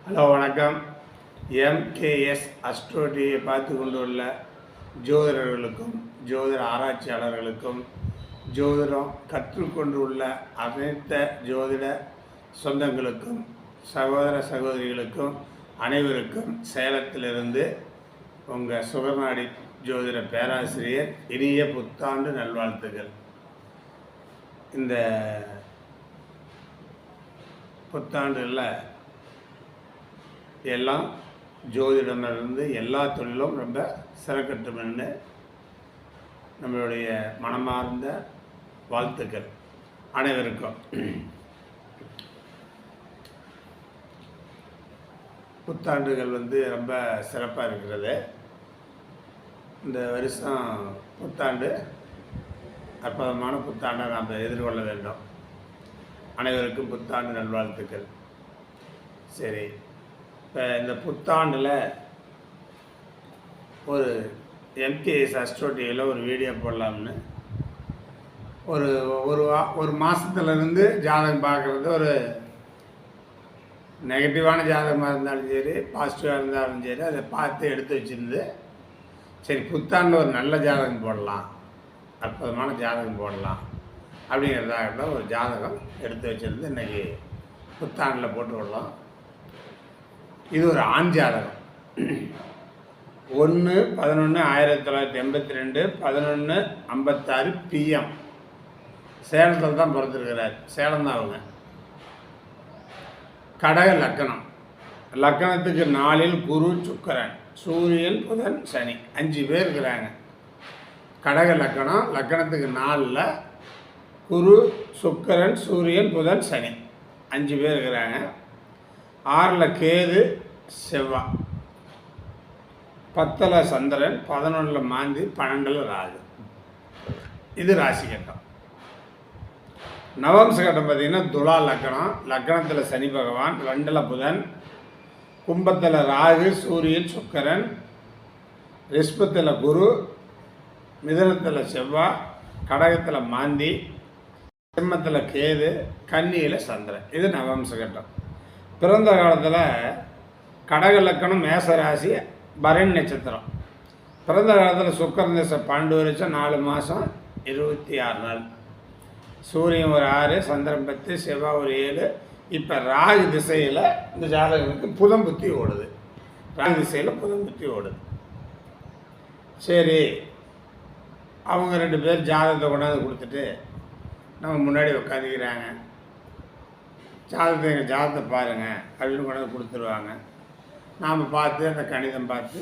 Hello வணக்கம். MKS அஸ்ட்ரோடியை பார்த்து கொண்டுள்ள ஜோதிடர்களுக்கும் ஜோதிட ஆராய்ச்சியாளர்களுக்கும் ஜோதிடம் கற்றுக்கொண்டுள்ள அனைத்து ஜோதிட சொந்தங்களுக்கும் சகோதர சகோதரிகளுக்கும் அனைவருக்கும் சேலத்திலிருந்து உங்கள் சுகர்நாடி ஜோதிட பேராசிரியர் இனிய புத்தாண்டு நல்வாழ்த்துக்கள். இந்த புத்தாண்டில் எல்லாம் ஜோதிடமிருந்து எல்லா தொழிலும் ரொம்ப சிறக்கட்டும்னு நம்மளுடைய மனமார்ந்த வாழ்த்துக்கள் அனைவருக்கும். புத்தாண்டுகள் ரொம்ப சிறப்பாக இருக்கிறது. இந்த வருஷம் புத்தாண்டு அற்புதமான புத்தாண்டை நாம் எதிர்கொள்ள வேண்டும். அனைவருக்கும் புத்தாண்டு நல்வாழ்த்துக்கள். சரி, இப்போ இந்த புத்தாண்டில் ஒரு எம்கேஎஸ் அஸ்ட்ரோடியில் ஒரு வீடியோ போடலாம்னு ஒரு மாதத்துலேருந்து ஜாதகம் பார்க்குறது, ஒரு நெகட்டிவான ஜாதகமாக இருந்தாலும் சரி, பாசிட்டிவாக இருந்தாலும் சரி, அதை பார்த்து எடுத்து வச்சுருந்து சரி புத்தாண்டில் ஒரு நல்ல ஜாதகம் போடலாம், அற்புதமான ஜாதகம் போடலாம் அப்படிங்கிறதாக ஒரு ஜாதகம் எடுத்து வச்சுருந்து இன்றைக்கி புத்தாண்டில் போட்டு விடலாம். இது ஒரு ஆண் ஜாதகம். 1/11/1982 11:56 PM சேலத்தில் தான் பிறந்திருக்கிறார். சேலம் தான் அவங்க. கடக லக்கணம். லக்கணத்துக்கு 4 குரு சுக்கிரன் சூரியன் புதன் சனி 5 பேர் இருக்கிறாங்க. கடக லக்கணம். லக்கணத்துக்கு 4 குரு சுக்கிரன் சூரியன் புதன் சனி 5 பேர் இருக்கிறாங்க. 6 கேது செவ்வாய், 10 சந்திரன், 11 மாந்தி, 12 ராகு. இது ராசி கட்டம். நவம்ச கட்டம் பார்த்திங்கன்னா துலா லக்கணம். லக்கணத்தில் சனி பகவான், 2 புதன், கும்பத்தில் ராகு சூரியன் சுக்கிரன், ரிஷபத்தில் குரு, மிதுனத்தில் செவ்வாய், கடகத்தில் மாந்தி, சிம்மத்தில் கேது, கன்னியில் சந்திரன். இது நவம்ச கட்டம். பிறந்த காலத்தில் கடக லக்கணம் மேசராசி பரணி நட்சத்திரம். பிறந்த காலத்தில் சுக்கிரன் திசை 12 வருஷம் 4 மாதம் 26 நாள். சூரியன் ஒரு 6, சந்திரன் 10, செவ்வாய் ஒரு 7. இப்போ ராகு திசையில் இந்த ஜாதகத்துக்கு புதன் புத்தி ஓடுது. ராகு திசையில் புதன் புத்தி ஓடுது. சரி, அவங்க 2 பேர் ஜாதகத்தை கொண்டாந்து கொடுத்துட்டு நம்ம முன்னாடி உட்காந்துக்கிறாங்க. எங்கள் ஜாதகத்தை பாருங்கள் அப்படின்னு கொண்டாந்து கொடுத்துருவாங்க. நாம் பார்த்து அந்த கணிதம் பார்த்து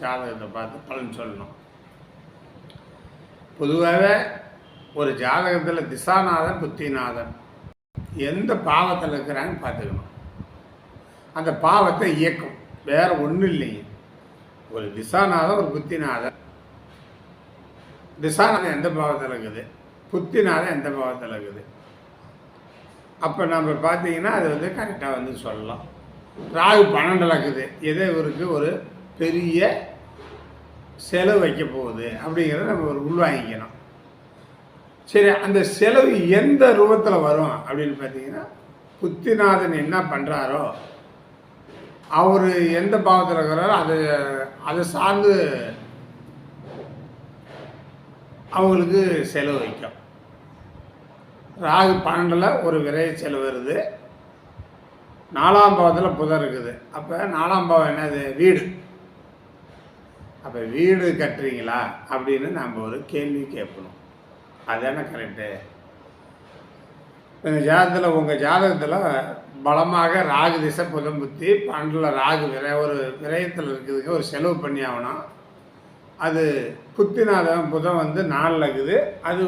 ஜாதகத்தை பார்த்து பலன் சொல்லணும். பொதுவாகவே ஒரு ஜாதகத்தில் திசாநாதன் புத்திநாதன் எந்த பாவத்தில் இருக்கிறாங்கன்னு பார்த்துக்கணும். அந்த பாவத்தை இயக்கும், வேறு ஒன்றும் இல்லைங்க. ஒரு திசாநாதன் ஒரு புத்திநாதன். திசாநாதன் எந்த பாவத்தில் இருக்குது, புத்திநாதன் எந்த பாவத்தில் இருக்குது. அப்போ நம்ம பார்த்தீங்கன்னா அது கரெக்டாக சொல்லலாம். ராகு 12 இருக்குது. எதோ இவருக்கு ஒரு பெரிய செலவு வைக்க போகுது அப்படிங்கிறத நம்ம ஒரு உள்வாங்கிக்கணும். சரி, அந்த செலவு எந்த ரூபத்தில் வரும் அப்படின்னு பார்த்தீங்கன்னா, புத்திநாதன் என்ன பண்ணுறாரோ, அவர் எந்த பாவத்தில் இருக்கிறாரோ அதை சார்ந்து அவங்களுக்கு செலவு வைக்கும். ராகு 12 ஒரு விரைய செலவு வருது. 4ஆம் பாவத்தில் புதன் இருக்குது. அப்போ 4ஆம் பாவம் என்னது, வீடு. அப்போ வீடு கட்டுறீங்களா அப்படின்னு நம்ம ஒரு கேள்வி கேட்கணும். அதுதானே கரெக்டு. இந்த ஜாதகத்தில் உங்கள் ஜாதகத்தில் பலமாக ராகு திசை புதன் புத்தி 12 ராகு ஒரு விரயத்தில் இருக்குதுங்க. ஒரு செலவு பண்ணி ஆகணும். அது புத்திநாதன் புதன் 4 இருக்குது. அது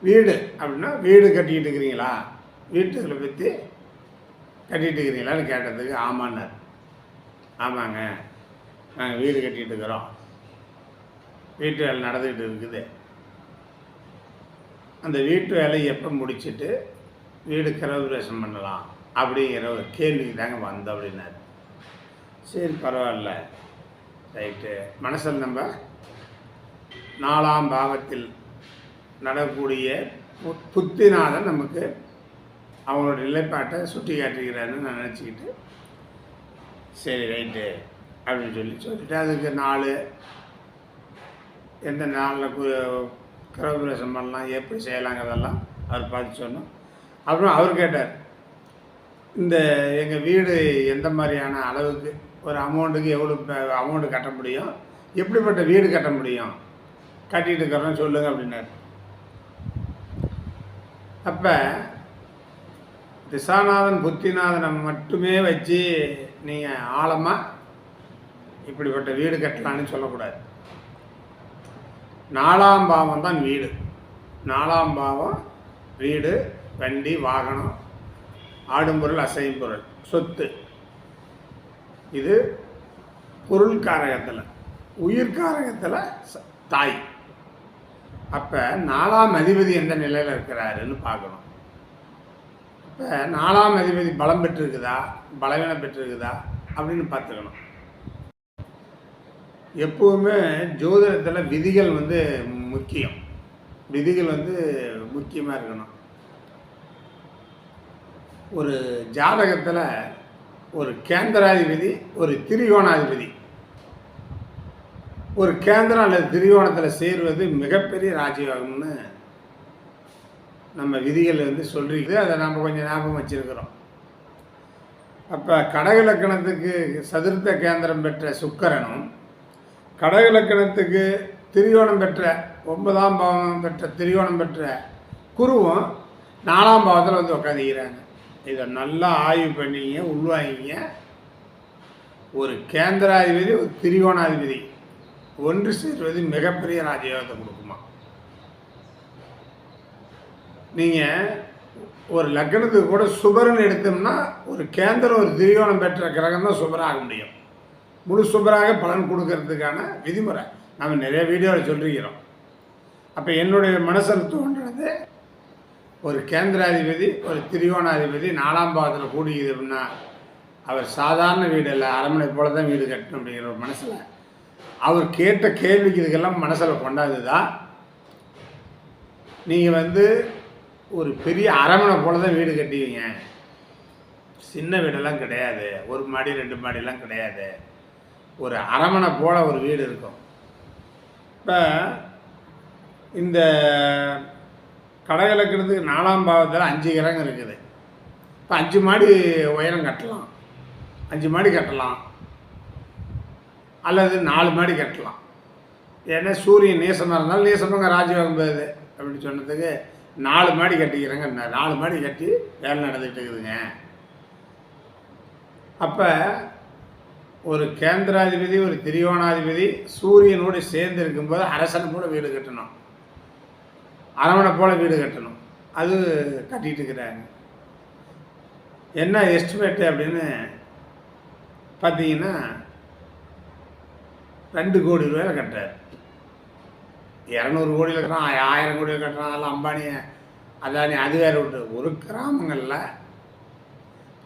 வீடு அப்படின்னா வீடு கட்டிக்கிட்டு இருக்கிறீங்களா, வீட்டுகளை பற்றி கட்டிகிட்டு இருக்கிறீங்களான்னு கேட்டதுக்கு ஆமான்னார். ஆமாங்க, நாங்கள் வீடு கட்டிகிட்டு இருக்கிறோம், வீட்டு வேலை நடந்துக்கிட்டு இருக்குது. அந்த வீட்டு வேலையை எப்போ முடிச்சுட்டு வீடு கிரகப்பிரவேசம் பண்ணலாம் அப்படிங்கிற ஒரு கேள்விக்கு தாங்க வந்தோம் அப்படின்னாரு. சரி, பரவாயில்ல, ரைட்டு. மனசில் நம்ம 4ஆம் பாவத்தில் நடக்கக்கூடிய புத்திநாதன் நமக்கு அவங்களோட நிலைப்பாட்டை சுட்டி காட்டுகிறாருன்னு நான் நினச்சிக்கிட்டு சரி ரைட்டு அப்படின்னு சொல்லிட்டு அதுக்கு நாள் எந்த நாளில் கிரகப்பிரவேசம் பண்ணலாம் எப்படி செய்யலாங்கிறதெல்லாம் அவர் பார்த்து சொன்னோம். அப்புறம் அவர் கேட்டார், இந்த எங்கள் வீடு எந்த மாதிரியான அளவுக்கு ஒரு அமௌண்ட்டுக்கு எவ்வளோ அமௌண்ட்டு கட்ட முடியும், எப்படிப்பட்ட வீடு கட்ட முடியும், கட்டிகிட்டு இருக்கிறோம் சொல்லுங்கள் அப்படின்னாரு. அப்போ திசாநாதன் புத்திநாதனை மட்டுமே வச்சு நீங்கள் ஆழமாக இப்படிப்பட்ட வீடு கட்டலான்னு சொல்லக்கூடாது. 4ஆம் பாவம் தான் வீடு. 4ஆம் பாவம் வீடு, வண்டி, வாகனம், ஆடும் பொருள், அசையும் பொருள், சொத்து. இது பொருள் காரகத்தில். உயிர் காரகத்தில் தாய். அப்போ 4ஆம் அதிபதி எந்த நிலையில் இருக்கிறாருன்னு பார்க்கணும். இப்போ 4ஆம் அதிபதி பலம் பெற்றிருக்குதா பலவீனம் பெற்றிருக்குதா அப்படின்னு பார்த்துக்கணும். எப்போவுமே ஜோதிடத்தில் விதிகள் முக்கியம். விதிகள் முக்கியமாக இருக்கணும். ஒரு ஜாதகத்தில் ஒரு கேந்திராதிபதி, ஒரு திரிகோணாதிபதி ஒரு கேந்திரம் அல்லது திரிகோணத்தில் சேருவது மிகப்பெரிய ராஜயோகம்னு நம்ம விதிகள் சொல்லிஇருக்குது. அதை நம்ம கொஞ்சம் ஞாபகம் வச்சுருக்கிறோம். அப்போ கடகலக்கணத்துக்கு சதுர்த்த கேந்திரம் பெற்ற சுக்கிரனும், கடகலக்கணத்துக்கு திரிகோணம் பெற்ற 9ஆம் பாவம் பெற்ற திரிகோணம் பெற்ற குருவும் 4ஆம் பாவத்தில் உட்காந்துக்கிறாங்க. இதை நல்லா ஆய்வு பண்ணிங்க, உள்வாங்கிங்க. ஒரு கேந்திராதிபதி, ஒரு திரிகோணாதிபதி ஒன்று சேர்வது மிகப்பெரிய ராஜயோகத்தை கொடுக்குமா. நீங்கள் ஒரு லக்னத்துக்கு கூட சுபர்னு எடுத்தோம்னா ஒரு கேந்திரம், ஒரு திரிகோணம் பெற்ற கிரகம் தான் சுபராக முடியும். முழு சுபராக பலன் கொடுக்கறதுக்கான விதிமுறை நம்ம நிறைய வீடியோவில் சொல்லிக்கிறோம். அப்போ என்னுடைய மனசில் தோன்றது, ஒரு கேந்திராதிபதி, ஒரு திரிகோணாதிபதி 4ஆம் பாவத்தில் கூடியது அப்படின்னா அவர் சாதாரண வீடு இல்லை, அரண்மனை போல தான் வீடு கட்டணும் அப்படிங்கிற ஒரு மனசில் அவர் கேட்ட கேள்விக்கு இதுக்கெல்லாம் மனசில் கொண்டாது தான் நீங்கள் ஒரு பெரிய அரண்மனை போல தான் வீடு கட்டுவீங்க. சின்ன வீடெல்லாம் கிடையாது, ஒரு மாடி 2 மாடிலாம் கிடையாது, ஒரு அரண்மனை போல ஒரு வீடு இருக்கும். இப்போ இந்த கடகலக்கணத்துக்கு 4ஆம் பாவத்தில் 5 கிரகம் இருக்குது. இப்போ 5 மாடி உயரம் கட்டலாம், 5 மாடி கட்டலாம், அல்லது 4 மாடி கட்டலாம். ஏன்னா சூரியன் நேசமாக இருந்தாலும் நேசமாக ராஜயோகம் போகுது அப்படின்னு சொன்னதுக்கு 4 மாடி கட்டிக்கிறேங்க. 4 மாடி கட்டி வேலை நடந்துகிட்டு இருக்குதுங்க. அப்போ ஒரு கேந்திராதிபதி, ஒரு திரிகோணாதிபதி சூரியனோடு சேர்ந்து இருக்கும்போது அரசனை போல வீடு கட்டணும், அரவணை போல் வீடு கட்டணும். அது கட்டிகிட்டு இருக்கிறாங்க. என்ன எஸ்டிமேட்டு அப்படின்னு பார்த்தீங்கன்னா 2 கோடி ரூபாயில் கட்டுறாரு. 200 கோடியில் கட்டுறான், 1000 கோடியில் கட்டுறான். அதெல்லாம் அம்பானி அதானி அது வேறு விட்டு. ஒரு கிராமங்களில்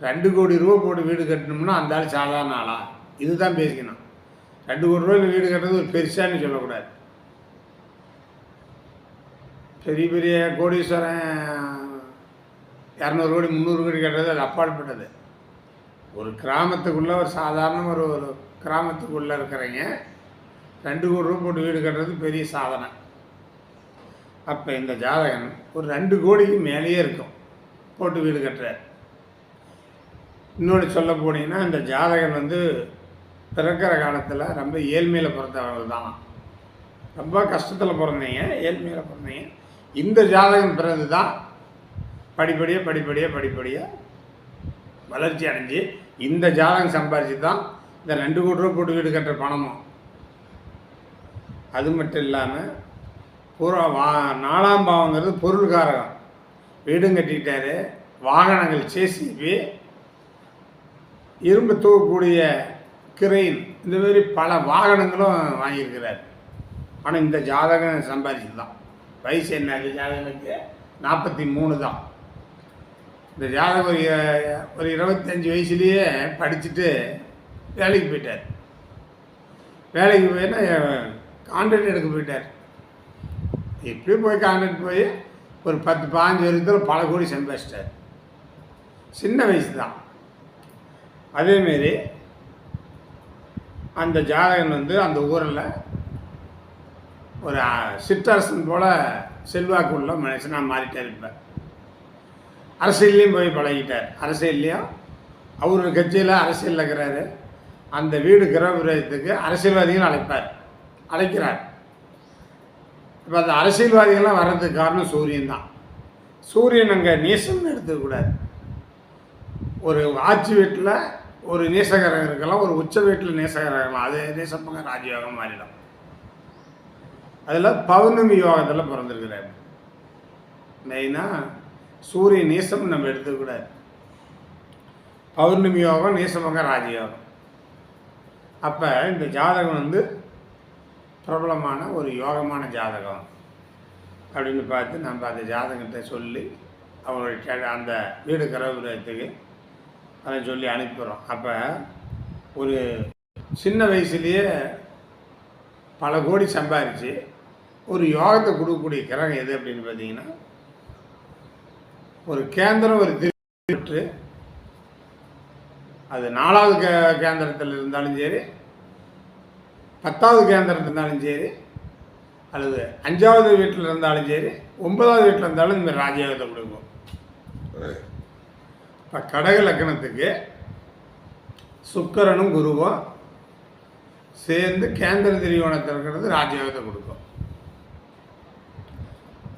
2 கோடி ரூபா போட்டு வீடு கட்டணும்னா அந்த ஆள் சாதாரண ஆளா? இதுதான் பேசிக்கணும். 2 கோடி ரூபாயில் வீடு கட்டுறது ஒரு பெருசான்னு சொல்லக்கூடாது. பெரிய பெரிய கோடீஸ்வரன் 200 கோடி 300 கோடி கட்டுறது அது அப்பாற்பட்டது. ஒரு கிராமத்துக்குள்ளே ஒரு சாதாரண ஒரு கிராமத்துக்குள்ளே இருக்கிறவங்க 2 கோடி ரூபா போட்டு வீடு கட்டுறது பெரிய சாதனை. அப்போ இந்த ஜாதகன் ஒரு 2 கோடிக்கு மேலேயே இருக்கும் போட்டு வீடு கட்டுறார். இன்னொன்று சொல்ல போனீங்கன்னா இந்த ஜாதகன் பிறக்கிற காலத்தில் ரொம்ப ஏழ்மையில் பிறந்தவர்கள் தான். ரொம்ப கஷ்டத்தில் பிறந்தீங்க, ஏழ்மையில் பிறந்தீங்க. இந்த ஜாதகம் பிறகு தான் படிப்படியாக வளர்ச்சி அடைஞ்சு இந்த ஜாதகம் சம்பாதிச்சு தான் இந்த 2 கோடி ரூபா போட்டு வீடு கட்டுற பணமும். அது மட்டும் இல்லாமல் 4ஆம் பாவங்கிறது பொருள்காரகம். வீடும் கட்டிக்கிட்டாரு, வாகனங்கள் ஜேசிபி, இரும்பு தூக்கக்கூடிய கிரெயின், இந்த மாதிரி பல வாகனங்களும் வாங்கியிருக்கிறார். ஆனால் இந்த ஜாதகம் சம்பாதிச்சு தான். வயசு என்ன? இந்த ஜாதகனுக்கு 43 தான். இந்த ஜாதகம் ஒரு 25 வயசுலேயே படிச்சுட்டு வேலைக்கு போயிட்டார். வேலைக்கு போயின்னா கான்ட்ராக்ட் எடுக்க போயிட்டார். இப்படி போய் கான்ட்ராக்ட் போய் ஒரு 10-15 வருஷத்தில் பல கோடி சம்பாதிச்சிட்டார். சின்ன வயசு தான். அதேமாரி அந்த ஜாதகன் வந்து அந்த ஊரில் ஒரு சிற்றரசன் போல் செல்வாக்கு உள்ள மனுஷனாக மாறிட்டார். இப்போ அரசியல்லையும் போய் பழகிட்டார். அரசியல்லையும் அவர் கட்சியில் அரசியலில் இருக்கிறாரு. அந்த வீடு கிரகபிரவேசத்துக்கு அரசியல்வாதிகள் அழைக்கிறார். இப்போ அந்த அரசியல்வாதிகள்லாம் வர்றதுக்கு காரணம் சூரியன் தான். சூரியன் அங்கே நீசம்னு எடுத்துக்கூடாது. ஒரு ஆட்சி வீட்டில் ஒரு நீசகரம் இருக்கலாம், ஒரு உச்ச வீட்டில் நீசகரம் இருக்கலாம். அது நீசப்பங்க ராஜயோகம் மாறிடும். அதில் பௌர்ணமி யோகத்தில் பிறந்திருக்கிறார். மெயினாக சூரிய நீசம் நம்ம எடுத்துக்கூடாது. பௌர்ணமி யோகம், நீசபங்க ராஜயோகம். அப்போ இந்த ஜாதகம் வந்து பிரபலமான ஒரு யோகமான ஜாதகம் அப்படின்னு பார்த்து நம்ம அந்த ஜாதகத்தை சொல்லி அவங்களுடைய அந்த வீடு கிரகத்துக்கு அதை சொல்லி அனுப்பிடுறோம். அப்போ ஒரு சின்ன வயசுலேயே பல கோடி சம்பாரித்து ஒரு யோகத்தை கொடுக்கக்கூடிய கிரகம் எது அப்படின்னு பார்த்தீங்கன்னா, ஒரு கேந்திரம் ஒரு திருட்டு, அது 4வது கேந்திரத்தில் இருந்தாலும் சரி, 10வது கேந்திரத்தில் இருந்தாலும் சரி, அல்லது 5வது வீட்டில் இருந்தாலும் சரி, 9வது வீட்டில் இருந்தாலும் இந்தமாதிரி ராஜயோகத்தை கொடுக்கும். இப்போ கடக லக்கணத்துக்கு சுக்கிரனும் குருவும் சேர்ந்து கேந்திர திரிகோணத்தில் இருக்கிறது ராஜயோகத்தை கொடுக்கும்.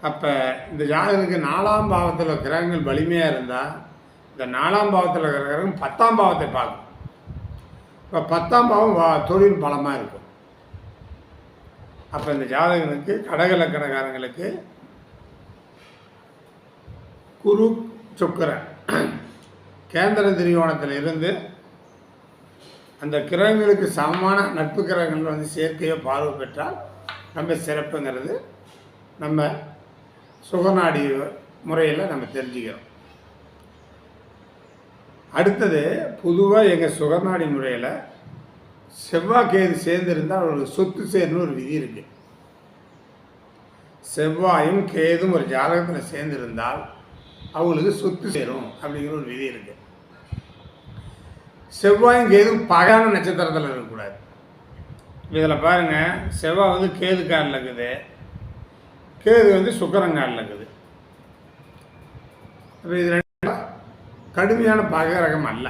அப்போ இந்த ஜாதகத்துக்கு 4ஆம் பாவத்தில் கிரகங்கள் வலிமையாக இருந்தால் இந்த 4ஆம் பாவத்தில் இருக்கிற கிரகம் 10ஆம் பாவத்தை பார்க்கும். இப்போ 10ஆம் பாவம் தொழில் பலமாக இருக்கும். அப்போ இந்த ஜாதகனுக்கு கடக லக்கணக்காரங்களுக்கு குரு சுக்கிரன் கேந்திர திரிகோணத்தில் இருந்து அந்த கிரகங்களுக்கு சமமான நட்பு கிரகங்கள் வந்து சேர்க்கையோ பார்வை பெற்றால் நம்ம சிறப்புங்கிறது நம்ம சுகநாடி முறையில் நம்ம தெரிஞ்சுக்கிறோம். அடுத்தது பொதுவாக எங்கள் சுகநாடி முறையில் செவ்வாய் கேது சேர்ந்துருந்தால் அவர்களுக்கு சொத்து சேர்னு ஒரு விதி இருக்குது. செவ்வாயும் கேதும் ஒரு ஜாதகத்தில் சேர்ந்திருந்தால் அவங்களுக்கு சொத்து சேரும் அப்படிங்கிற ஒரு விதி இருக்குது. செவ்வாயும் கேதும் பகான நட்சத்திரத்தில் இருக்கக்கூடாது. இதில் பாருங்கள், செவ்வாய் வந்து கேது காலில் இருக்குது, கேது வந்து சுக்கிரங்காலில் இருக்குது. இப்போ இது ரெண்டு கடுமையான பகரகம் அல்ல.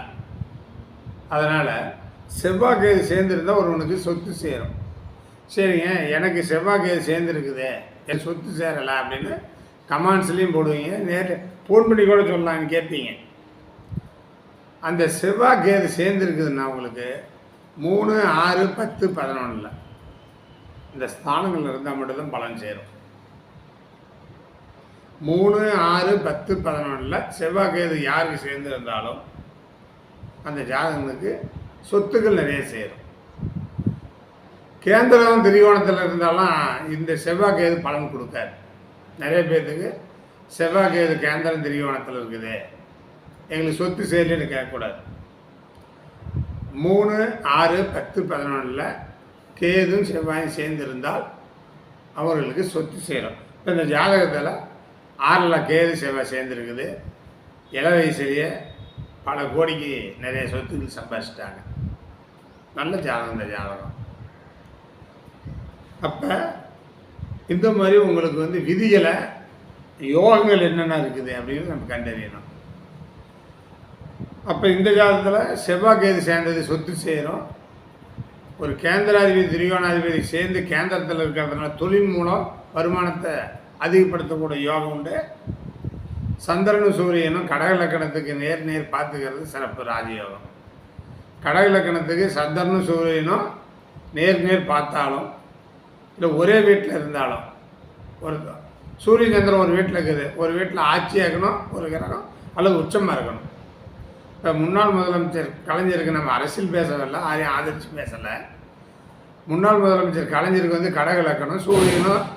அதனால் செவ்வாய் கேது சேர்ந்துருந்தால் ஒருவனுக்கு சொத்து சேரும். சரிங்க, எனக்கு செவ்வாய் கேது சேர்ந்துருக்குது, என் சொத்து சேரலை அப்படின்னு கமெண்ட்ஸ்லேயும் போடுவீங்க, நேரில் ஃபோன் பண்ணி கூட சொல்லலாம்னு கேட்பீங்க. அந்த செவ்வாய் கேது சேர்ந்துருக்குதுன்னா உங்களுக்கு 3, 6, 10, 11 இந்த ஸ்தானங்கள் இருந்தால் மட்டும்தான் பலன் சேரும். 3, 6, 10, 11 செவ்வாய் கேது யாருக்கு சேர்ந்துருந்தாலும் அந்த ஜாதகனுக்கு சொத்துக்கள் நிறைய சேரும். கேந்திரம் திரிகோணத்தில் இருந்தாலும் இந்த செவ்வாய் கேது பலன் கொடுக்காது. நிறைய பேர்த்துக்கு செவ்வாய் கேது கேந்திரம் திரிகோணத்தில் இருக்குது, எங்களுக்கு சொத்து சேரலன்னு கேட்கக்கூடாது. 3, 6, 10, 11 கேதும் செவ்வாயும் சேர்ந்திருந்தால் அவர்களுக்கு சொத்து சேரும். இப்போ இந்த ஜாதகத்தில் 6 கேது செவ்வாய் சேர்ந்துருக்குது, இள வயசுலேயே பல கோடிக்கு நிறைய சொத்துக்கள் சம்பாதிச்சிட்டாங்க. நல்ல ஜாதகம் இந்த ஜாதகம். அப்போ இந்த மாதிரி உங்களுக்கு வந்து விதிகளை யோகங்கள் என்னென்ன இருக்குது அப்படின்னு நம்ம கண்டறியணும். அப்போ இந்த ஜாதகத்தில் செவ்வாய் கேது சேர்ந்தது சொத்து சேரும். ஒரு கேந்திராதிபதி திரிகோணாதிபதி சேர்ந்து கேந்திரத்தில் இருக்கிறதுனால தொழில் மூலம் வருமானத்தை அதிகப்படுத்தக்கூடிய யோகம் உண்டு. சந்திரனும் சூரியனும் கடக லக்கணத்துக்கு நேர் பார்த்துக்கிறது சிறப்பு ராஜயோகம். கடக லக்கணத்துக்கு சந்திரனும் சூரியனும் நேர் பார்த்தாலும் இல்லை ஒரே வீட்டில் இருந்தாலும், ஒரு சூரிய சந்திரன் ஒரு வீட்டில் இருக்குது, ஒரு வீட்டில் ஆட்சியாக இருக்கணும் ஒரு கிரகம், அல்லது உச்சமாக இருக்கணும். இப்போ முன்னாள் முதலமைச்சர் கலைஞருக்கு நம்ம அரசியல் பேசவில்லை, யாரையும் ஆதரித்து பேசலை. முன்னாள் முதலமைச்சர் கலைஞருக்கு வந்து கடக லக்கணம், சூரியனும்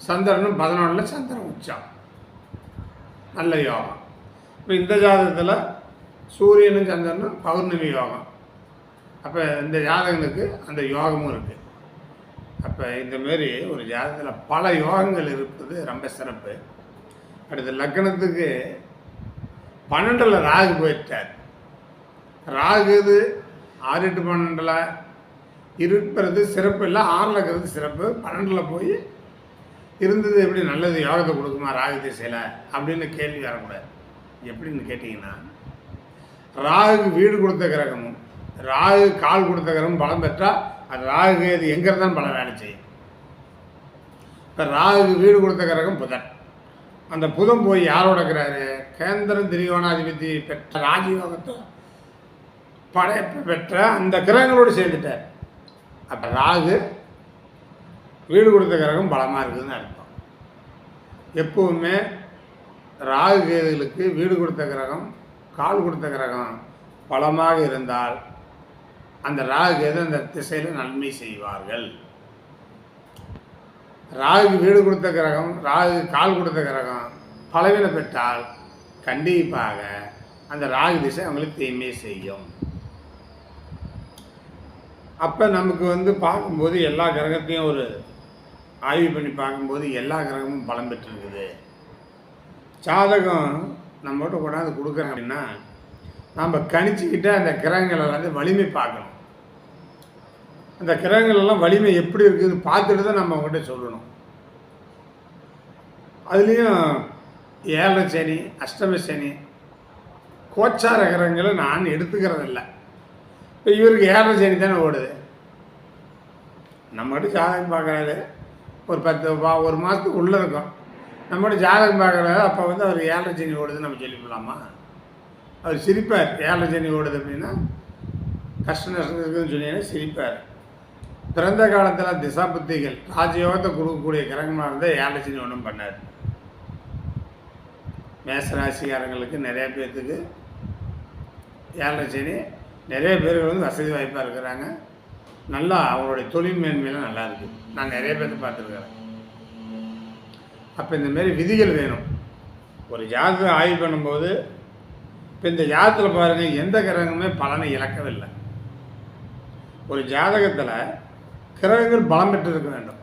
சந்திரனும் 11 சந்திரன் உச்சம், நல்ல யோகம். இப்போ இந்த ஜாதகத்தில் சூரியனும் சந்திரனும் பௌர்ணமி யோகம். அப்போ இந்த ஜாதகனுக்கு அந்த யோகமும் இருக்குது. அப்போ இந்தமாரி ஒரு ஜாதகத்தில் பல யோகங்கள் இருப்பது ரொம்ப சிறப்பு. அடுத்த லக்கணத்துக்கு 12ல் ராகு போயிட்டார். ராகு இது 6 8 12ல் இருக்கிறது சிறப்பு இல்லை, 6ல் இருக்கிறது சிறப்பு. 12ல் போய் இருந்தது எப்படி நல்லது யோகத்தை கொடுக்குமா ராகு திசையில் அப்படின்னு கேள்வி வரக்கூடாது. எப்படின்னு கேட்டிங்கன்னா, ராகு வீடு கொடுத்த கிரகமும் ராகு கால் கொடுத்த கிரகமும் பலம் பெற்றால் அது ராகு இது எங்கே இருந்தாலும் பல வேலை செய்யும். இப்போ ராகு வீடு கொடுத்த கிரகம் புதன். அந்த புதன் போய் யாரோட இருக்கிறாரு? கேந்திரன் திரிகோணாதிபதி பெற்ற ராஜயோகத்தை படைப்பு பெற்ற அந்த கிரகங்களோடு சேர்ந்துட்டார். அப்போ ராகு வீடு கொடுத்த கிரகம் பலமாக இருக்குதுன்னு அர்த்தம். எப்பவுமே ராகு கேதுகளுக்கு வீடு கொடுத்த கிரகம் கால் கொடுத்த கிரகம் பலமாக இருந்தால் அந்த ராகு கேது அந்த திசையில் நன்மை செய்வார்கள். ராகு வீடு கொடுத்த கிரகம் ராகு கால் கொடுத்த கிரகம் பலவீனம் பெற்றால் கண்டிப்பாக அந்த ராகு திசை அவங்களுக்கு தீமை செய்யும். அப்போ நமக்கு பார்க்கும்போது எல்லா கிரகத்தையும் ஒரு ஆய்வு பண்ணி பார்க்கும்போது எல்லா கிரகமும் பலம் பெற்றிருக்குது. ஜாதகம் நம்மகிட்ட கொண்டாந்து கொடுக்குறோம் அப்படின்னா நம்ம கணிச்சுக்கிட்ட அந்த கிரகங்கள் வலிமை பார்க்கணும். அந்த கிரகங்கள் எல்லாம் வலிமை எப்படி இருக்குதுன்னு பார்த்துட்டு தான் நம்ம அவங்ககிட்ட சொல்லணும். அதுலேயும் 7 சனி அஷ்டம சனி கோச்சார கிரகங்களை நான் எடுத்துக்கிறதில்ல. இப்போ இவருக்கு 7 சனி தானே ஓடுது. நம்மகிட்ட ஜாதகம் பார்க்குறாரு ஒரு 1 மாதத்துக்கு உள்ளே இருக்கும். நம்மகிட்ட ஜாதகம் பார்க்குறாரு அப்போ அவர் 7 சனி ஓடுதுன்னு நம்ம சொல்லிவிடலாமா? அவர் சிரிப்பார். 7 சனி ஓடுது அப்படின்னா கஷ்ட நஷ்டம் இருக்குதுன்னு சொன்னீங்கன்னா சிரிப்பார். பிறந்த காலத்தில் திசா புத்திகள் ராஜயோகத்தை கொடுக்கக்கூடிய கிரகமாக இருந்தால் 7 சனி ஒன்றும் பண்ணார். மேசராசிக்காரங்களுக்கு நிறைய பேர்த்துக்கு 7 சனி நிறைய பேர்கள் வசதி வாய்ப்பாக இருக்கிறாங்க. நல்லா அவங்களுடைய தொழில் மேன்மையெல்லாம் நல்லா இருக்குது. நான் நிறைய பேர்த்து பார்த்துருக்குறேன். அப்போ இந்தமாரி விதிகள் வேணும். ஒரு ஜாதகத்தை ஆய்வு பண்ணும்போது இப்போ இந்த ஜாதகத்தில் பாருங்கள் எந்த கிரகமே பலனை இழக்கவில்லை. ஒரு ஜாதகத்தில் கிரகங்கள் பலம் பெற்று இருக்க வேண்டும்.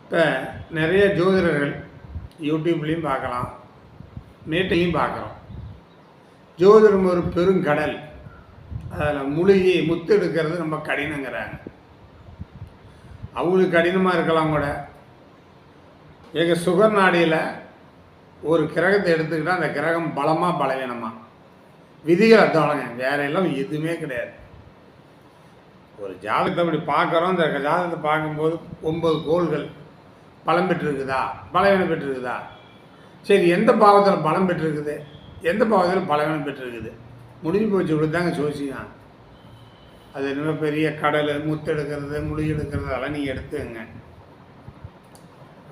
இப்போ நிறைய ஜோதிடர்கள் யூடியூப்லேயும் பார்க்கலாம், நேட்டையும் பார்க்குறோம். ஜோதிடம் ஒரு பெருங்கடல், அதில் மூலிகை முத்து எடுக்கிறது ரொம்ப கடினங்கிறாங்க. அவங்களுக்கு கடினமாக இருக்கலாம் கூட. எங்கள் சுகர் நாடியில் ஒரு கிரகத்தை எடுத்துக்கிட்டால் அந்த கிரகம் பலமாக பலவீனமாக விதிகள் அர்த்தவங்க, வேற எல்லாம் எதுவுமே கிடையாது. ஒரு ஜாதகத்தை அப்படி பார்க்குறோம். இந்த ஜாதகத்தை பார்க்கும்போது 9 கோள்கள் பலம் பெற்றிருக்குதா பலவீனம் பெற்றிருக்குதா? சரி, எந்த பாவத்தில் பலம் பெற்றிருக்குது எந்த பாவத்தில் பலவீனம் பெற்றிருக்குது முடிஞ்சு போச்சு. இப்படித்தாங்க ஜோசியம். அது என்ன பெரிய கடல் முத்து எடுக்கிறது மூலிகை எடுக்கிறது அதெல்லாம் நீங்கள் எடுத்துக்கங்க.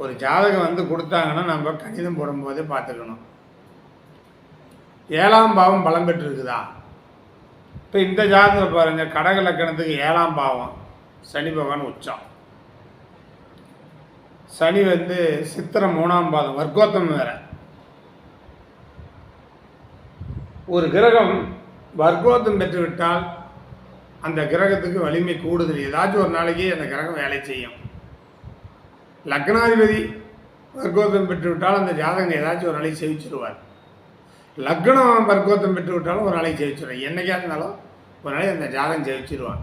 ஒரு ஜாதகம் கொடுத்தாங்கன்னா நம்ம கணிதம் போடும்போதே பார்த்துக்கணும். 7ஆம் பாவம் பலம் பெற்றிருக்குதா? இப்போ இந்த ஜாதகத்தில் பாருங்கள், கடக லக்கணத்துக்கு 7ஆம் பாவம் சனி பகவான் உச்சம். சனி சித்திரை 3ஆம் பாதம் வர்க்கோத்தம் வேற. ஒரு கிரகம் வர்க்கோத்தம் பெற்றுவிட்டால் அந்த கிரகத்துக்கு வலிமை கூடுதல். ஏதாச்சும் ஒரு நாளைக்கு அந்த கிரகம் வேலை செய்யும். லக்னாதிபதி வர்க்கோத்தம் பெற்றுவிட்டால் அந்த ஜாதகம் ஏதாச்சும் ஒரு நாளைக்கு செவிச்சிருவார். லக்னம் வர்க்கோத்தம் பெற்று விட்டாலும் ஒரு நாளைக்கு ஜெயிச்சிடுவான். என்னைக்கா இருந்தாலும் ஒரு நாளைக்கு அந்த ஜாதகம் ஜெயிச்சிருவான்.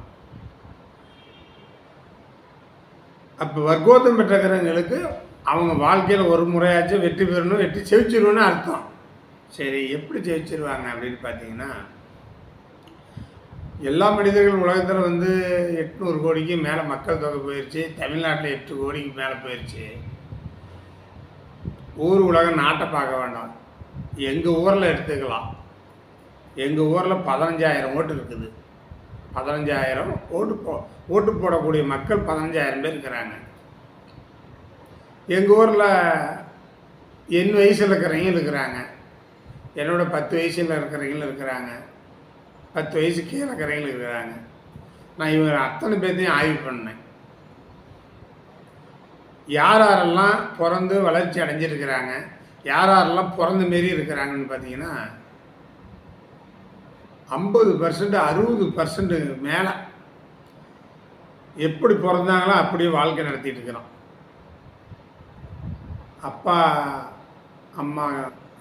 அப்போ வர்க்கோத்தம் பெற்ற கிரகங்களுக்கு அவங்க வாழ்க்கையில் ஒரு முறையாச்சும் வெற்றி பெறணும், வெற்றி ஜெயிச்சிருவோன்னு அர்த்தம். சரி, எப்படி ஜெயிச்சிருவாங்க அப்படின்னு பார்த்தீங்கன்னா, எல்லா மனிதர்கள் உலகத்தில் 800 கோடிக்கு மேலே மக்கள் தொகை போயிடுச்சு. தமிழ்நாட்டில் 8 கோடிக்கு மேலே போயிடுச்சு. ஊர் உலகம் நாட்டை பார்க்க வேண்டாம், எங்கள் ஊரில் எடுத்துக்கலாம். எங்கள் ஊரில் 15,000 ஓட்டு இருக்குது. 15,000 ஓட்டு போடக்கூடிய மக்கள் 15,000 பேர் இருக்கிறாங்க. எங்கள் ஊரில் என் வயசில் இருக்கிறவங்க இருக்கிறாங்க, என்னோட 10 வயசில் இருக்கிறவங்களும் இருக்கிறாங்க, 10 வயசு கீழே இருக்கிறவங்களும் இருக்கிறாங்க. நான் இவங்க அத்தனை பேர்த்தையும் ஆய்வு பண்ணேன். யாரெல்லாம் பிறந்து வளர்ச்சி அடைஞ்சிருக்கிறாங்க, யாரெல்லாம் பிறந்த மாரி இருக்கிறாங்கன்னு பார்த்தீங்கன்னா 50% 60% மேலே எப்படி பிறந்தாங்களோ அப்படியே வாழ்க்கை நடத்திட்டு இருக்கிறோம். அப்பா அம்மா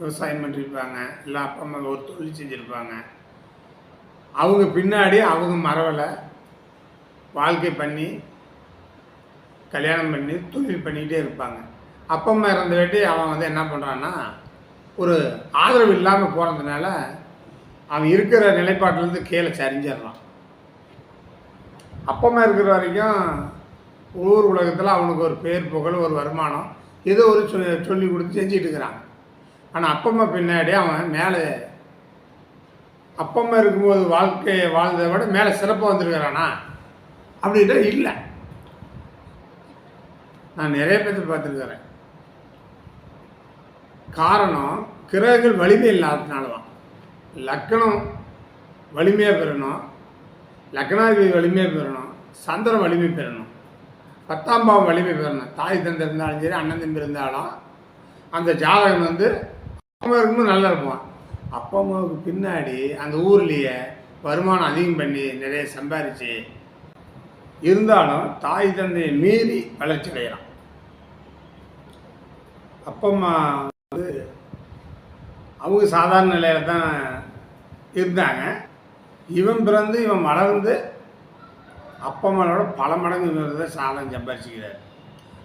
விவசாயம் பண்ணியிருப்பாங்க, இல்லை அப்பா அம்மா ஒரு தொழில் செஞ்சுருப்பாங்க. அவங்க பின்னாடி அவங்க மரவலை வாழ்க்கை பண்ணி கல்யாணம் பண்ணி தொழில் பண்ணிக்கிட்டே இருப்பாங்க. அப்பா அம்மா இறந்த வேண்டி அவன் என்ன பண்ணுறான்னா, ஒரு ஆதரவு இல்லாமல் போகிறதுனால அவன் இருக்கிற நிலைப்பாட்டிலேருந்து கீழே சரிஞ்சிடறான். அப்பா அம்மா இருக்கிற வரைக்கும் ஊர் உலகத்தில் அவனுக்கு ஒரு பேர் புகழ் ஒரு வருமானம் ஏதோ ஒரு சொல்லி கொடுத்து செஞ்சுட்டு இருக்கிறான். ஆனால் அப்பா அம்மா பின்னாடி அவன் மேலே அப்பா அம்மா இருக்கும்போது வாழ்க்கையை வாழ்ந்ததை விட மேலே சிறப்பாக வந்திருக்கிறானா அப்படின்ட்டு இல்லை. நான் நிறைய பேர் பார்த்துருக்கிறேன். காரணம் கிரகங்கள் வலிமை இல்லாததுனால தான். லக்னம் வலிமையாக பெறணும், லக்னாதிபதி வலிமையாக பெறணும், சந்திரன் வலிமை பெறணும், 10ஆம் பாவம் வலிமை பெறணும். தாய் தந்தை இருந்தாலும் சரி, அண்ணன் தம்பி இருந்தாலும் அந்த ஜாதகம் அப்பா இருக்கும்போது நல்லா இருப்பான். அப்பா அம்மாவுக்கு பின்னாடி அந்த ஊர்லேயே வருமானம் அதிகம் பண்ணி நிறைய சம்பாதிச்சு இருந்தாலும் தாய் தந்தையை மீறி வளர்ச்சி அடைகிறான். அப்பா அம்மா அவங்க சாதாரண நிலையில் தான் இருந்தாங்க. இவன் பிறந்து இவன் வளர்ந்து அப்பா அம்மாவோட பல மடங்கு சாதம் சம்பாதிச்சுக்கிறார்.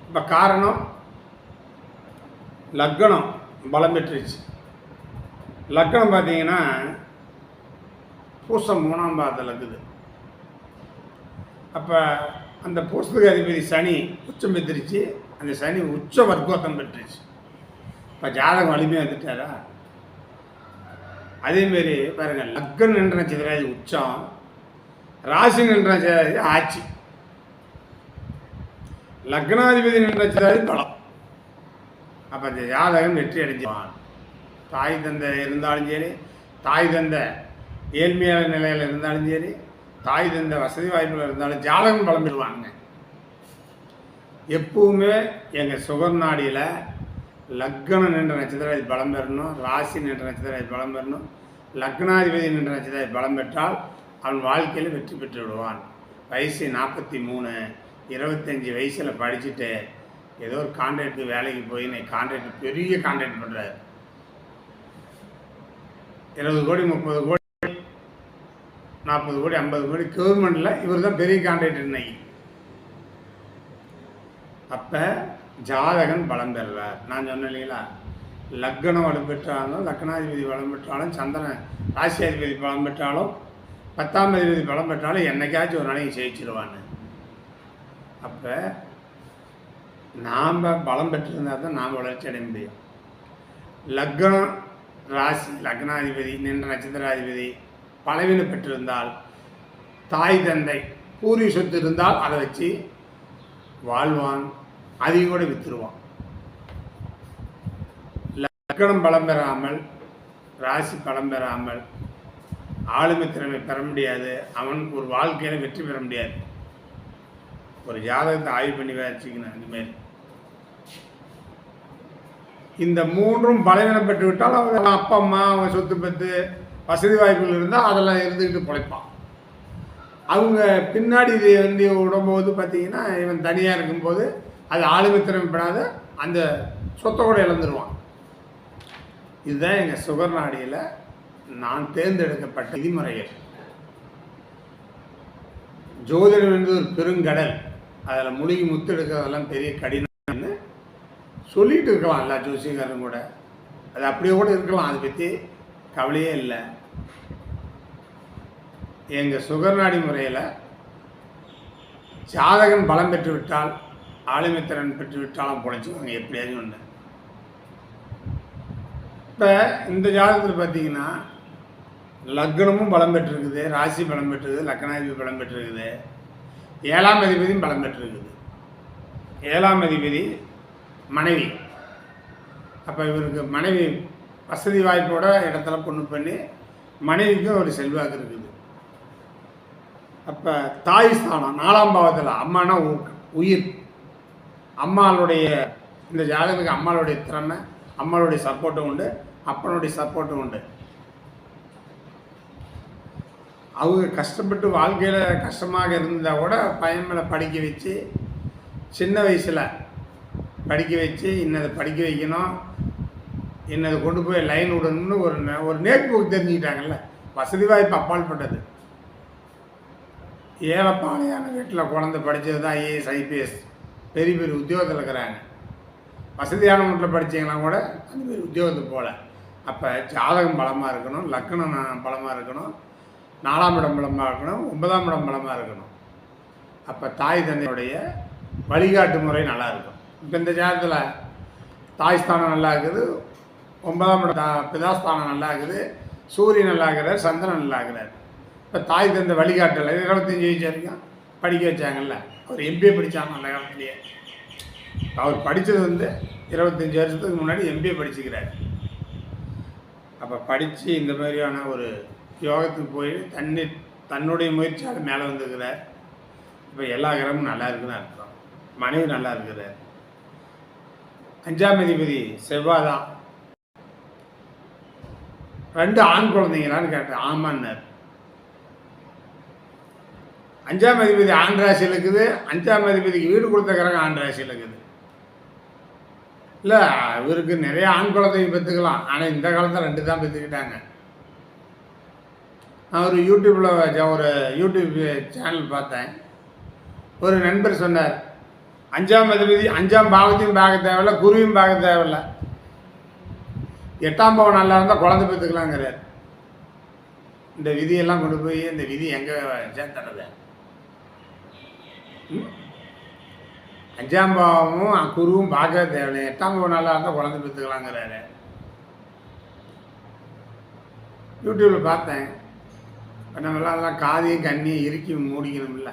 இப்போ காரணம் லக்னம் பலம் பெற்றுச்சு. லக்னம் பார்த்தீங்கன்னா பூசம் 3ஆம் பாதத்தில் இருக்குது. அப்போ அந்த பூசத்துக்கு அதிபதி சனி உச்சம் பெற்றுருச்சு. அந்த சனி உச்ச வர்க்கோத்தம் பெற்றுச்சு. இப்போ ஜாதகம் வலிமையாக வந்துட்டாரா. அதேமாரி பாருங்கள், லக்னம் நின்ற நட்சத்திராதி உச்சம், ராசி நின்ற நட்சத்திராதி ஆட்சி, லக்னாதிபதி நின்ற நட்சத்திராதி பலம். அப்போ அந்த ஜாதகம் வெற்றி அடைஞ்சுவான். தாய் தந்தை இருந்தாலும் சரி, தாய் தந்தை ஏழ்மையான நிலையில் இருந்தாலும் சரி, தாய் தந்தை வசதி வாய்ப்பில் இருந்தாலும் ஜாதகம் பலம் பெறுவாங்க. எப்பவுமே எங்கள் சுகர் நாடியில் லக்னம் நின்ற நட்சத்திராதி பலம் பெறணும், ராசி நின்ற நட்சத்திராதி பலம் பெறணும், லக்னாதிபதி நின்ற நட்சத்திராதி பலம் பெற்றால் அவன் வாழ்க்கையில் வெற்றி பெற்று விடுவான். வயசு 43, 25 வயசில் படிச்சுட்டு ஏதோ ஒரு கான்ட்ராக்ட் வேலைக்கு போய் கான்ட்ராக்ட் பெரிய கான்ட்ராக்ட் பண்ணுறாரு. 20 கோடி 30 கோடி 40 கோடி 50 கோடி கவர்மெண்ட்டில் இவர் தான் பெரிய கான்ட்ராக்ட் இன்னைக்கு. அப்போ ஜாதகன் பலம் பெறுறார். நான் சொன்னேன் இல்லைங்களா, லக்னம் வளம் பெற்றாலும் லக்னாதிபதி பலம் பெற்றாலும் சந்திரன் ராசியாதிபதி பலம் பெற்றாலும் 10ஆம் அதிபதி பலம் பெற்றாலும் என்னைக்காச்சும் ஒரு நாளைக்கு ஜெயிச்சிருவான்னு. அப்போ நாம் பலம் பெற்றிருந்தால் தான் நாம் வளர்ச்சி அடைய முடியும். லக்னம் ராசி லக்னாதிபதி நின்ற நட்சத்திராதிபதி பலவீனம் பெற்றிருந்தால், தாய் தந்தை பூர்வீக சொத்து இருந்தால் அதை வச்சு வாழ்வான், அதையும் கூட விற்றுருவான். லக்னம் பலம் பெறாமல் ராசி பலம் பெறாமல் ஆளுமை திறமை பெற முடியாது. அவன் ஒரு வாழ்க்கையில் வெற்றி பெற முடியாது. ஒரு ஜாதகத்தை ஆய்வு பண்ணி வச்சுக்கணும். இனிமேல் இந்த 3ம் பலவீனம் பெற்று விட்டால் அவன் அப்பா அம்மா அவன் சொத்து பத்து வசதி வாய்ப்புகள் இருந்தால் அதெல்லாம் இருந்துக்கிட்டு பிழைப்பான். அவங்க பின்னாடி இது விடும்போது பார்த்தீங்கன்னா இவன் தனியாக இருக்கும்போது அது ஆளுமை திறமைப்படாத அந்த சொத்தை கூட இழந்துருவான். இதுதான் எங்கள் சுகர் நாடியில் நான் தேர்ந்தெடுக்கப்பட்ட விதிமுறைகள். ஜோதிடம் என்பது ஒரு பெருங்கடல், அதில் மூழ்கி முத்தெடுக்கிறதெல்லாம் பெரிய கடினம்னு சொல்லிட்டு இருக்கலாம் எல்லா ஜோசியக்காரரும் கூட. அது அப்படியே கூட இருக்கலாம், அதை பற்றி கவலையே இல்லை. எங்கள் சுகர் நாடி முறையில் ஜாதகன் பலம் பெற்று விட்டால் ஆளுமைத்திறன் பெற்று விட்டாலும் பொழைச்சிக்குவாங்க எப்படியாச்சும் ஒன்று. இப்போ இந்த ஜாதகத்தில் பார்த்தீங்கன்னா லக்னமும் பலம் பெற்றிருக்குது, ராசி பலம் பெற்றிருக்குது, லக்னாதிபதி பலம் பெற்றிருக்குது, 7ஆம் அதிபதியும் பலம் பெற்றிருக்குது. 7ஆம் அதிபதி மனைவி. அப்போ இவருக்கு மனைவி வசதி வாய்ப்போட இடத்துல பொண்ணு பண்ணி மனைவிக்கும் ஒரு செல்வாக்கு இருக்குது. அப்போ தாய் ஸ்தானம் 4ஆம் பாவத்தில், அம்மானா உயிர். அம்மாளுடைய இந்த ஜாதகத்துக்கு அம்மாளுடைய திறமை, அம்மாளுடைய சப்போர்ட்டும் உண்டு, அப்பனுடைய சப்போர்ட்டும் உண்டு. அவங்க கஷ்டப்பட்டு வாழ்க்கையில் கஷ்டமாக இருந்தால் கூட பையன் மேலே படிக்க வச்சு, சின்ன வயசில் படிக்க வச்சு இன்னதை படிக்க வைக்கணும், என்னதை கொண்டு போய் லைன் விடணும்னு ஒரு நேட் புக் தெரிஞ்சுக்கிட்டாங்கல்ல. வசதி வாய்ப்பு அப்பாற்பட்டது. ஏழைப்பாளையான வீட்டில் குழந்தை படித்தது தான் ஐஏஎஸ் ஐபிஎஸ் பெரிய பெரிய உத்தியோகத்தில் இருக்கிறாங்க. வசதியான வீட்டில் படித்தீங்கன்னா கூட அந்த பெரிய உத்தியோகத்துக்கு போகல. அப்போ ஜாதகம் பலமாக இருக்கணும், லக்கணம் பலமாக இருக்கணும், 4ஆம் இடம் பலமாக இருக்கணும், 9ஆம் இடம் பலமாக இருக்கணும். அப்போ தாய் தந்தையுடைய வழிகாட்டு முறை நல்லா இருக்கும். இப்போ இந்த ஜாதகத்தில் தாய் ஸ்தானம் நல்லா இருக்குது, 9ஆம் இடம் பிதாஸ்தானம் நல்லா இருக்குது, சூரியன் நல்லா இருக்கிறார், சந்திரன் நல்லா இருக்கிறார். இப்போ தாய் தந்தை வழிகாட்டலை 25 வயசு வரைக்கும் படிக்க வச்சாங்கல்ல. அவர் எம்பிஏ படித்தாங்க அந்த காலத்துலேயே. அவர் படித்தது 25 வருஷத்துக்கு முன்னாடி எம்பிஏ படிச்சுக்கிறார். அப்போ படித்து இந்த மாதிரியான ஒரு யோகத்துக்கு போய் தன்னுடைய முயற்சியால் மேலே வந்துருக்கிறார். இப்போ எல்லா கிரகமும் நல்லா இருக்குன்னு அர்த்தம். மனைவி நல்லா இருக்கிறார். 5ஆம் அதிபதி செவ்வாய் தான். 2 ஆண் குழந்தைங்களான்னு கேட்டேன். ஆமான்னார். 5ஆம் அதிபதி ஆண் ராசியில் இருக்குது. 5ஆம் அதிபதிக்கு வீடு கொடுத்த கிரகம் ஆண் ராசியில் இருக்குது. இல்லை, இவருக்கு நிறைய ஆண் குழந்தைங்க பெற்றுக்கலாம். ஆனால் இந்த காலத்தில் 2 தான் பெற்றுக்கிட்டாங்க. நான் ஒரு யூடியூப் சேனல் பார்த்தேன். ஒரு நண்பர் சொன்னார், 5ஆம் அதிபதி 5ஆம் பாவத்தையும் பார்க்க தேவையில்ல, குருவையும் பார்க்க தேவையில்ல, 8ஆம் பாவம் நல்லா இருந்தால் குழந்தை பெற்றுக்கலாங்கிறார். இந்த விதியெல்லாம் கொண்டு போய் இந்த விதி எங்கே சேர்த்துறது? 5ஆம் பாவமும் குருவும் பார்க்க தேவையில்லை, 8ஆம் பாவம் நல்லா இருந்தால் குழந்தை பெற்றுக்கலாங்கிறாரு. யூடியூப்பில் பார்த்தேன். நம்மளாம் அதெல்லாம் காதையும் கண்ணியும் இறுக்கி மூடிக்கணும் இல்லை.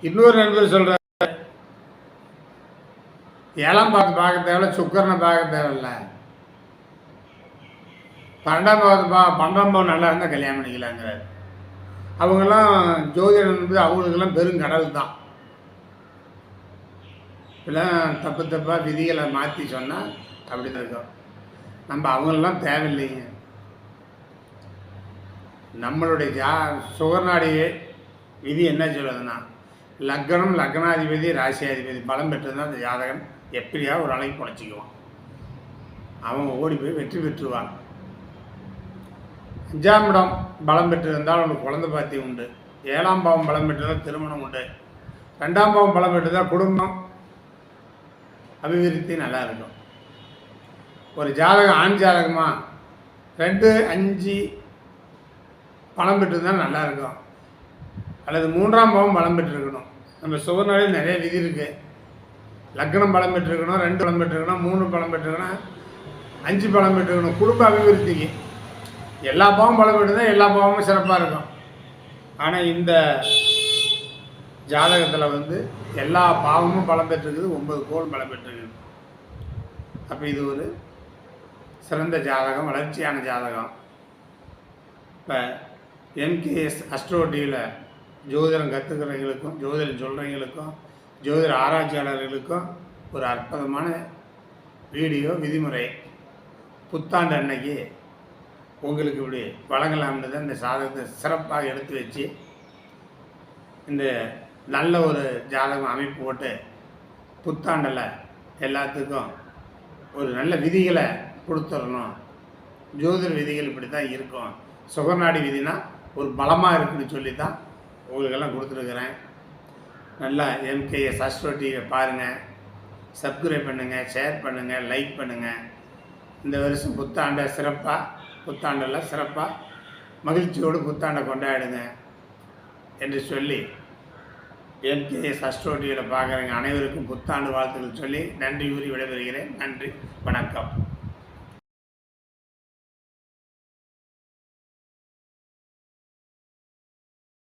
இன்னொரு நண்பர் சொல்கிறார், 7ஆம் பாவத்தை பார்க்க தேவையில்ல, சுக்கரனை பார்க்க தேவையில்ல, 12ஆம் பாவம் நல்லா இருந்தால் கல்யாணம் பண்ணிக்கலாங்கிறார். அவங்கெல்லாம் ஜோதிடம் என்பது அவங்களுக்கெல்லாம் பெருங்கடல் தான். இப்பெல்லாம் தப்பாக விதிகளை மாற்றி சொன்னால் அப்படி தான் இருக்கும். நம்ம அவங்களெல்லாம் தேவையில்லைங்க. நம்மளுடைய சுகர்நாடியே விதி என்ன சொல்லுதுன்னா, லக்னம், லக்னாதிபதி, ராசியாதிபதி பலம் பெற்றிருந்தால் அந்த ஜாதகன் எப்படியா ஒரு அலைக்கு பொழைச்சிக்குவான். அவன் ஓடி போய் வெற்றி பெற்றுவான். 5ஆம் இடம் பலம் பெற்றிருந்தால் அவனுக்கு குழந்தை பாத்தியம் உண்டு. 7ஆம் பாவம் பலம் பெற்றிருந்தால் திருமணம் உண்டு. 2ஆம் பாவம் பலம் பெற்றிருந்தால் குடும்பம் அபிவிருத்தி நல்லா இருக்கும். ஒரு ஜாதகம் ஆண் ஜாதகமா 2, 5 பலம் பெற்றிருந்தால் நல்லா இருக்கும். அல்லது 3ஆம் பாவம் பலம் பெற்றிருக்கணும். நம்ம சுகர்நாடியில் நிறைய விதி இருக்குது. லக்னம் பலம் பெற்றிருக்கணும், 2 பலம் பெற்றிருக்கணும், 3 பலம் பெற்றிருக்கணும், 5 பலம் பெற்றிருக்கணும். குடும்ப அபிவிருத்திக்கு எல்லா பாவம் பலம் பெற்றிருந்தால் எல்லா பாவமும் சிறப்பாக இருக்கும். ஆனால் இந்த ஜாதகத்தில் எல்லா பாவமும் பலம் பெற்றிருக்குது, 9 கோள் பலம் பெற்றிருக்குது. அப்போ இது ஒரு சிறந்த ஜாதகம், வளர்ச்சியான ஜாதகம். இப்போ எம்கேஎஸ் அஸ்ட்ரோ டிவியில் ஜோதிடம் கற்றுக்கிறவங்களுக்கும், ஜோதிடம் சொல்கிறவங்களுக்கும், ஜோதிட ஆராய்ச்சியாளர்களுக்கும் ஒரு அற்புதமான வீடியோ விதிமுறை புத்தாண்டு அன்னைக்கு உங்களுக்கு இப்படி வழங்கலாம்னு தான் இந்த சாதகத்தை சிறப்பாக எடுத்து வச்சு இந்த நல்ல ஒரு ஜாதகம் அமைப்பு போட்டு புத்தாண்டில் எல்லாத்துக்கும் ஒரு நல்ல விதிகளை கொடுத்துடணும். ஜோதிட விதிகள் இப்படி தான் இருக்கும். சுகர்நாடி விதினா ஒரு பலமாக இருக்குன்னு சொல்லி தான் உங்களுக்கெல்லாம் கொடுத்துருக்குறேன். நல்லா எம்கேஎஸ் அஸ்ட்ரோ டிவியை பாருங்கள், சப்ஸ்கிரைப் பண்ணுங்கள், ஷேர் பண்ணுங்கள், லைக் பண்ணுங்கள். இந்த வருஷம் புத்தாண்டை புத்தாண்டெல்லாம் சிறப்பாக மகிழ்ச்சியோடு புத்தாண்டை கொண்டாடுங்க என்று சொல்லி எம்கேஎஸ் அஸ்ட்ரோ டிவியில் பார்க்குறவங்க அனைவருக்கும் புத்தாண்டு வாழ்த்துக்கள் சொல்லி நன்றி கூறி விடைபெறுகிறேன். நன்றி, வணக்கம்.